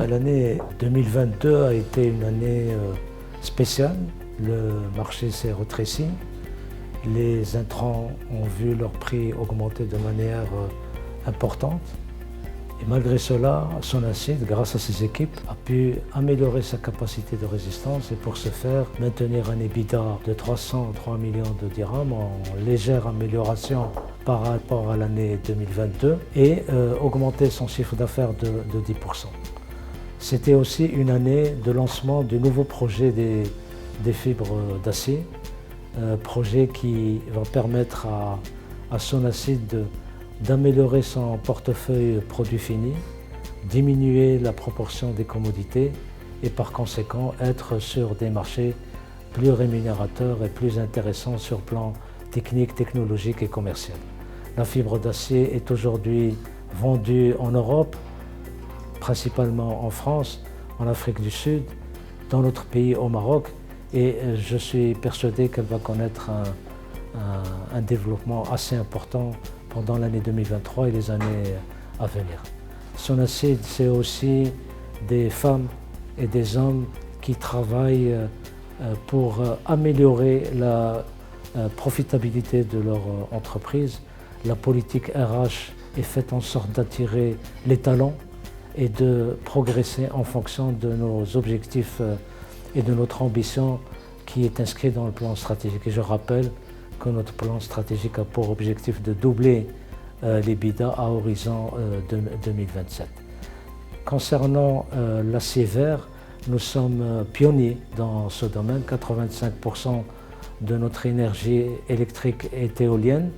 L'année 2022 a été une année spéciale. Le marché s'est rétréci. Les intrants ont vu leur prix augmenter de manière importante. Et malgré cela, Sonacid, grâce à ses équipes, a pu améliorer sa capacité de résistance et pour ce faire, maintenir un EBITDA de 303 millions de dirhams en légère amélioration par rapport à l'année 2022 et augmenter son chiffre d'affaires de 10%. C'était aussi une année de lancement du nouveau projet des fibres d'acier, projet qui va permettre à Sonacid d'améliorer son portefeuille produits finis, diminuer la proportion des commodités et par conséquent être sur des marchés plus rémunérateurs et plus intéressants sur le plan technique, technologique et commercial. La fibre d'acier est aujourd'hui vendue en Europe, principalement en France, en Afrique du Sud, dans notre pays au Maroc et je suis persuadé qu'elle va connaître un développement assez important pendant l'année 2023 et les années à venir. Sonacid, c'est aussi des femmes et des hommes qui travaillent pour améliorer la profitabilité de leur entreprise. La politique RH est faite en sorte d'attirer les talents et de progresser en fonction de nos objectifs et de notre ambition qui est inscrite dans le plan stratégique. Et je rappelle que notre plan stratégique a pour objectif de doubler l'EBITDA à horizon 2027. Concernant l'acier vert, nous sommes pionniers dans ce domaine. 85% de notre énergie électrique est éolienne.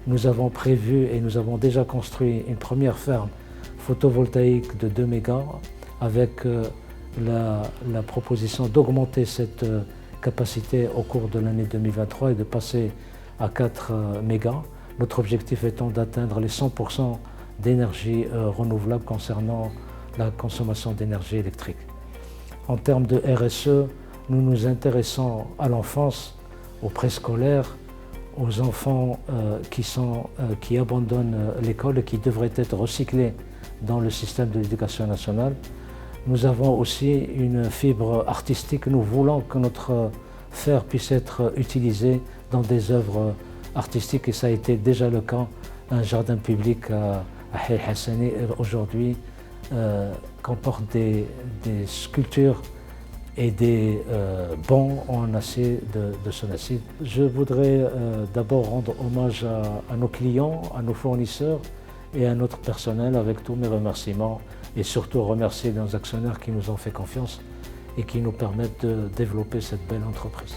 Nous avons prévu et nous avons déjà construit une première ferme photovoltaïque de 2 mégas avec la proposition d'augmenter cette capacité au cours de l'année 2023 et de passer à 4 mégas. Notre objectif étant d'atteindre les 100% d'énergie renouvelable concernant la consommation d'énergie électrique. En termes de RSE, nous nous intéressons à l'enfance, aux préscolaires, aux enfants qui abandonnent l'école et qui devraient être recyclés dans le système de l'éducation nationale. Nous avons aussi une fibre artistique. Nous voulons que notre fer puisse être utilisé dans des œuvres artistiques et ça a été déjà le cas. Un jardin public à Hay Hassani aujourd'hui comporte des sculptures et des bancs en acier de Sonacid. Je voudrais d'abord rendre hommage à nos clients, à nos fournisseurs et à notre personnel avec tous mes remerciements et surtout remercier nos actionnaires qui nous ont fait confiance et qui nous permettent de développer cette belle entreprise.